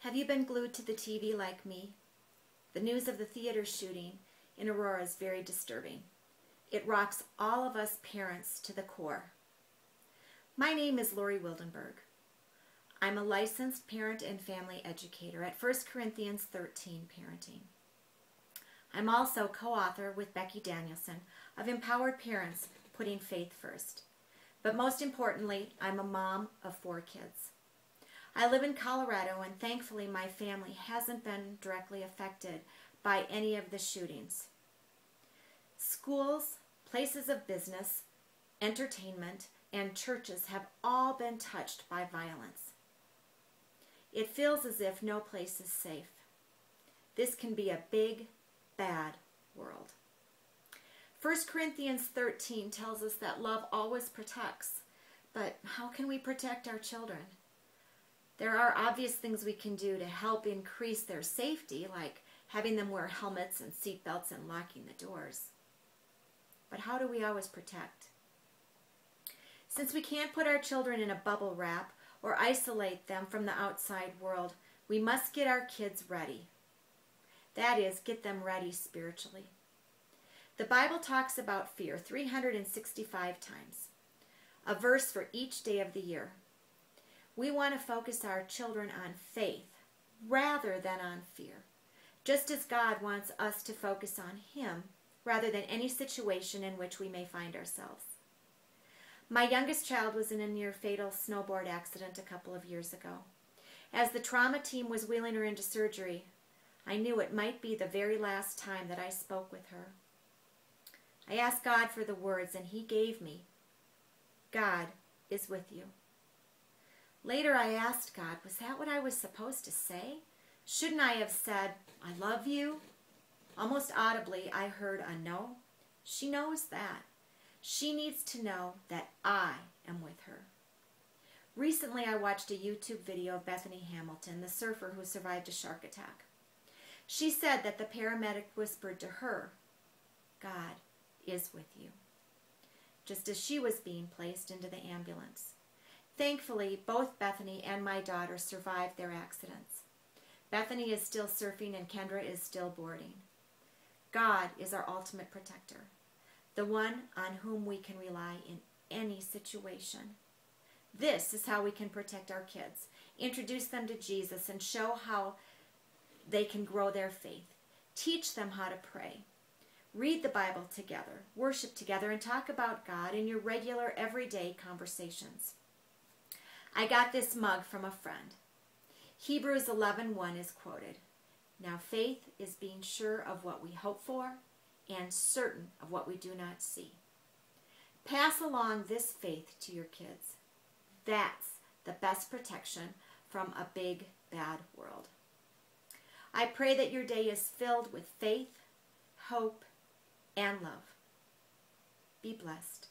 Have you been glued to the TV like me? The news of the theater shooting in Aurora is very disturbing. It rocks all of us parents to the core. My name is Lori Wildenberg. I'm a licensed parent and family educator at 1 Corinthians 13 Parenting. I'm also co-author with Becky Danielson of Empowered Parents, Putting Faith First. But most importantly, I'm a mom of 4 kids. I live in Colorado, and thankfully my family hasn't been directly affected by any of the shootings. Schools, places of business, entertainment, and churches have all been touched by violence. It feels as if no place is safe. This can be a big, bad world. 1 Corinthians 13 tells us that love always protects. But how can we protect our children? There are obvious things we can do to help increase their safety, like having them wear helmets and seatbelts and locking the doors. But how do we always protect? Since we can't put our children in a bubble wrap or isolate them from the outside world, we must get our kids ready. That is, get them ready spiritually. The Bible talks about fear 365 times, a verse for each day of the year. We want to focus our children on faith rather than on fear, just as God wants us to focus on Him rather than any situation in which we may find ourselves. My youngest child was in a near-fatal snowboard accident a couple of years ago. As the trauma team was wheeling her into surgery, I knew it might be the very last time that I spoke with her. I asked God for the words, and He gave me, "God is with you." Later I asked God, was that what I was supposed to say? Shouldn't I have said, "I love you"? Almost audibly, I heard a no. She knows that. She needs to know that I am with her. Recently, I watched a YouTube video of Bethany Hamilton, the surfer who survived a shark attack. She said that the paramedic whispered to her, "God is with you," just as she was being placed into the ambulance. Thankfully, both Bethany and my daughter survived their accidents. Bethany is still surfing and Kendra is still boarding. God is our ultimate protector, the one on whom we can rely in any situation. This is how we can protect our kids, introduce them to Jesus, and show how they can grow their faith. Teach them how to pray. Read the Bible together, worship together, and talk about God in your regular, everyday conversations. I got this mug from a friend. Hebrews 11:1 is quoted. Now faith is being sure of what we hope for and certain of what we do not see. Pass along this faith to your kids. That's the best protection from a big, bad world. I pray that your day is filled with faith, hope, and love. Be blessed.